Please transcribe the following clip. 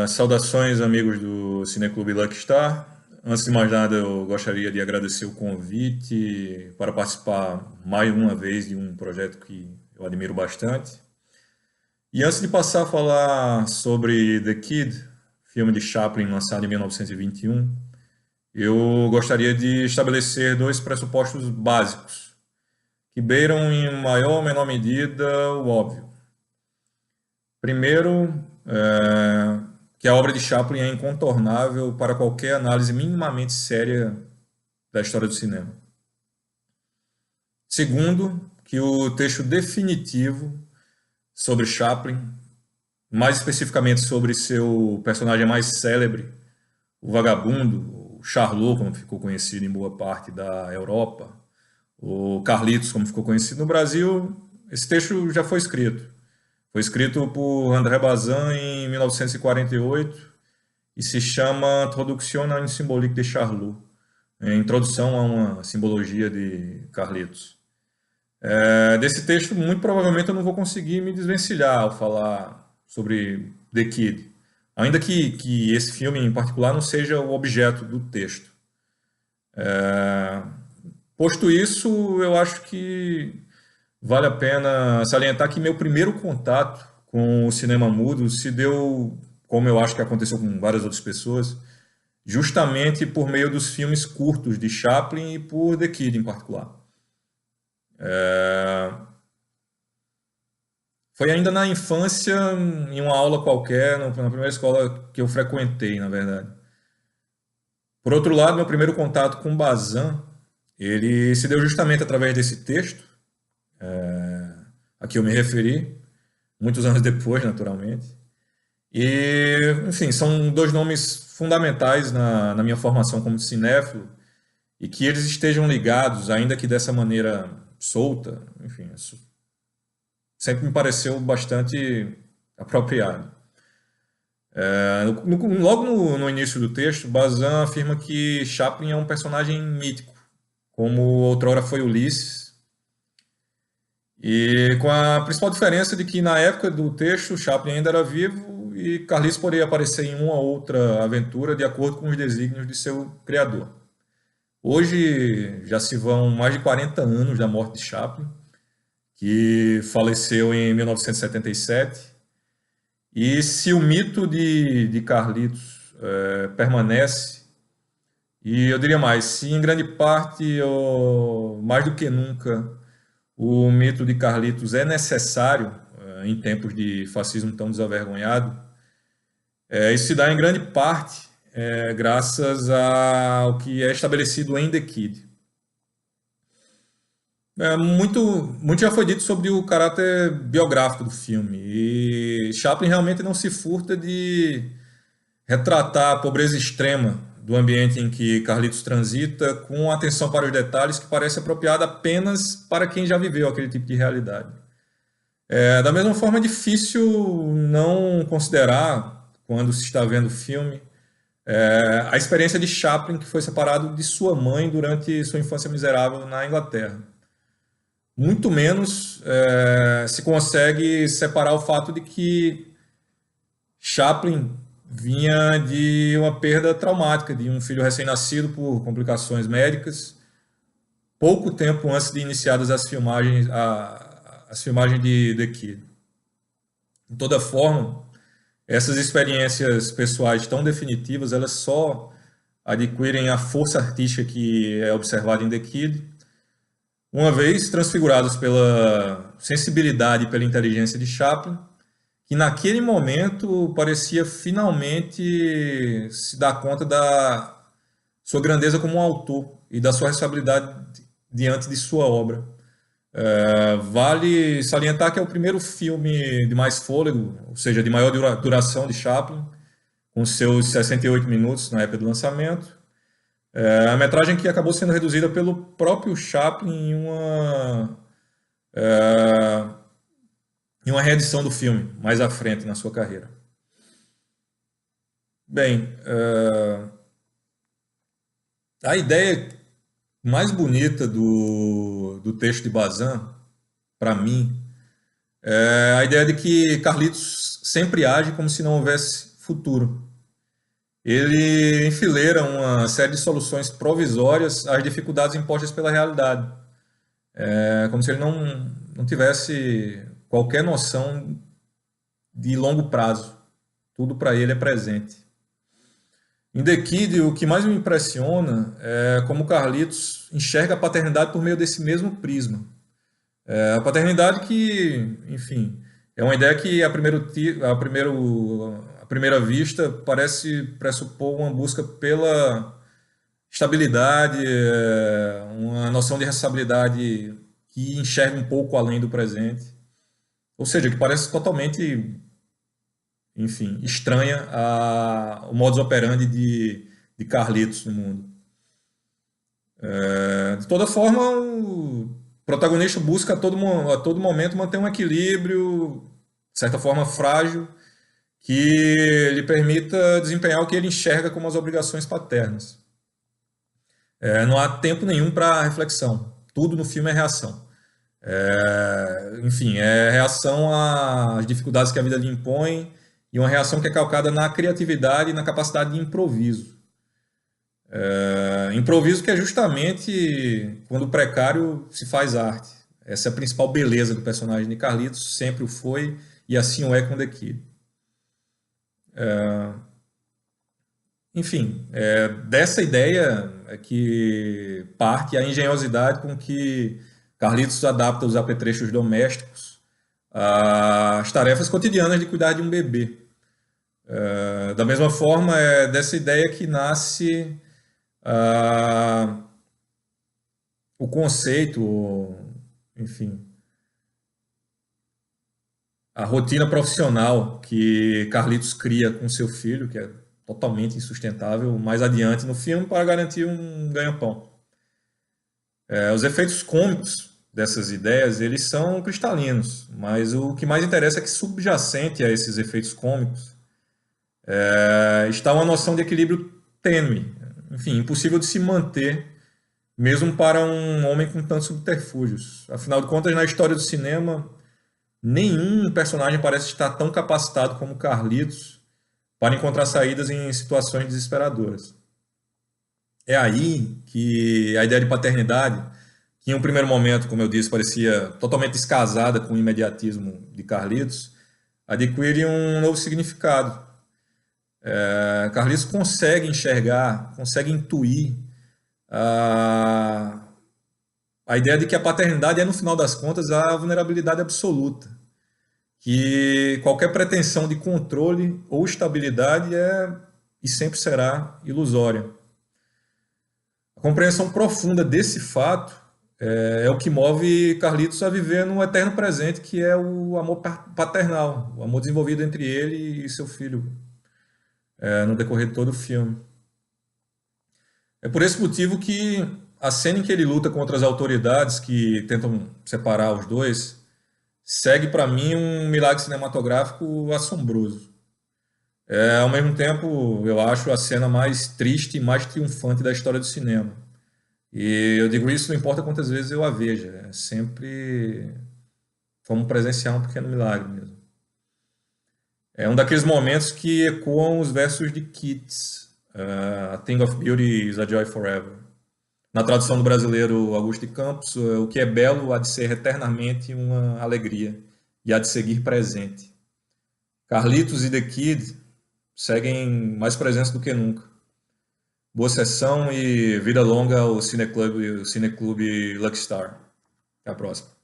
Saudações, amigos do Cineclube Lucky Star. Antes de mais nada, eu gostaria de agradecer o convite para participar mais uma vez de um projeto que eu admiro bastante. E antes de passar a falar sobre The Kid, filme de Chaplin lançado em 1921, eu gostaria de estabelecer dois pressupostos básicos, que beiram em maior ou menor medida o óbvio. Primeiro, que a obra de Chaplin é incontornável para qualquer análise minimamente séria da história do cinema. Segundo, que o texto definitivo sobre Chaplin, mais especificamente sobre seu personagem mais célebre, o vagabundo, o Charlot, como ficou conhecido em boa parte da Europa, o Carlitos, como ficou conhecido no Brasil, esse texto já foi escrito. Foi escrito por André Bazin em 1948 e se chama Introduction à une symbolique de Charlot, introdução a uma simbologia de Carlitos. Desse texto, muito provavelmente eu não vou conseguir me desvencilhar ao falar sobre The Kid, ainda que esse filme em particular não seja o objeto do texto. Posto isso, eu acho que vale a pena salientar que meu primeiro contato com o cinema mudo se deu, como eu acho que aconteceu com várias outras pessoas, justamente por meio dos filmes curtos de Chaplin e por The Kid em particular. Foi ainda na infância, em uma aula qualquer, na primeira escola que eu frequentei, na verdade. Por outro lado, meu primeiro contato com Bazin, ele se deu justamente através desse texto, a que eu me referi, muitos anos depois, naturalmente. E, enfim, são dois nomes fundamentais na minha formação como cinéfilo e que eles estejam ligados, ainda que dessa maneira solta, enfim, isso sempre me pareceu bastante apropriado. Logo no início do texto, Bazin afirma que Chaplin é um personagem mítico, como outrora foi Ulisses, e com a principal diferença de que na época do texto Chaplin ainda era vivo e Carlitos poderia aparecer em uma ou outra aventura de acordo com os desígnios de seu criador. Hoje já se vão mais de 40 anos da morte de Chaplin, que faleceu em 1977. E se o mito de Carlitos permanece, e eu diria mais, se em grande parte, ou mais do que nunca, o mito de Carlitos é necessário em tempos de fascismo tão desavergonhado, isso se dá em grande parte graças ao que é estabelecido em The Kid. Muito já foi dito sobre o caráter biográfico do filme, e Chaplin realmente não se furta de retratar a pobreza extrema do ambiente em que Carlitos transita, com atenção para os detalhes que parece apropriada apenas para quem já viveu aquele tipo de realidade. Da mesma forma, é difícil não considerar, quando se está vendo o filme, a experiência de Chaplin, que foi separado de sua mãe durante sua infância miserável na Inglaterra. Muito menos se consegue separar o fato de que Chaplin vinha de uma perda traumática de um filho recém-nascido por complicações médicas, pouco tempo antes de iniciadas as filmagens de The Kid. De toda forma, essas experiências pessoais tão definitivas, elas só adquirem a força artística que é observada em The Kid, uma vez transfiguradas pela sensibilidade e pela inteligência de Chaplin, que naquele momento parecia finalmente se dar conta da sua grandeza como um autor e da sua responsabilidade diante de sua obra. Vale salientar que é o primeiro filme de mais fôlego, ou seja, de maior duração de Chaplin, com seus 68 minutos na época do lançamento. A metragem que acabou sendo reduzida pelo próprio Chaplin em uma reedição do filme, mais à frente na sua carreira. Bem, a ideia mais bonita do texto de Bazin, para mim, é a ideia de que Carlitos sempre age como se não houvesse futuro. Ele enfileira uma série de soluções provisórias às dificuldades impostas pela realidade. É como se ele não tivesse qualquer noção de longo prazo. Tudo para ele é presente. Em The Kid, o que mais me impressiona é como Carlitos enxerga a paternidade por meio desse mesmo prisma. A paternidade que, enfim, é uma ideia que à primeira vista parece pressupor uma busca pela estabilidade, uma noção de responsabilidade que enxerga um pouco além do presente. Ou seja, que parece totalmente, enfim, estranha ao modus operandi de Carlitos no mundo. De toda forma, o protagonista busca a todo momento manter um equilíbrio, de certa forma frágil, que lhe permita desempenhar o que ele enxerga como as obrigações paternas. Não há tempo nenhum para reflexão. Tudo no filme é reação. Enfim, é reação às dificuldades que a vida lhe impõe e uma reação que é calcada na criatividade e na capacidade de improviso. Improviso que é justamente quando o precário se faz arte. Essa é a principal beleza do personagem de Carlitos, sempre o foi e assim o é com The Kid. Enfim, dessa ideia é que parte a engenhosidade com que Carlitos adapta os apetrechos domésticos às tarefas cotidianas de cuidar de um bebê. Da mesma forma, é dessa ideia que nasce o conceito, enfim, a rotina profissional que Carlitos cria com seu filho, que é totalmente insustentável, mais adiante no filme para garantir um ganha-pão. Os efeitos cômicos dessas ideias, eles são cristalinos, mas o que mais interessa é que subjacente a esses efeitos cômicos está uma noção de equilíbrio tênue, enfim, impossível de se manter, mesmo para um homem com tantos subterfúgios. Afinal de contas, na história do cinema, nenhum personagem parece estar tão capacitado como Carlitos para encontrar saídas em situações desesperadoras. É aí que a ideia de paternidade, que em um primeiro momento, como eu disse, parecia totalmente descasada com o imediatismo de Carlitos, adquire um novo significado. Carlitos consegue enxergar, consegue intuir a ideia de que a paternidade é, no final das contas, a vulnerabilidade absoluta. Que qualquer pretensão de controle ou estabilidade é e sempre será ilusória. A compreensão profunda desse fato é o que move Carlitos a viver no eterno presente, que é o amor paternal, o amor desenvolvido entre ele e seu filho no decorrer de todo o filme. É por esse motivo que a cena em que ele luta contra as autoridades que tentam separar os dois segue para mim um milagre cinematográfico assombroso. Ao mesmo tempo, eu acho a cena mais triste e mais triunfante da história do cinema. E eu digo isso não importa quantas vezes eu a veja, é sempre como presenciar um pequeno milagre mesmo. É um daqueles momentos que ecoam os versos de Keats, A Thing of Beauty is a Joy Forever. Na tradução do brasileiro Augusto de Campos, o que é belo há de ser eternamente uma alegria e há de seguir presente. Carlitos e The Kid seguem mais presentes do que nunca. Boa sessão e vida longa ao Cineclube Lucky Star. Até a próxima.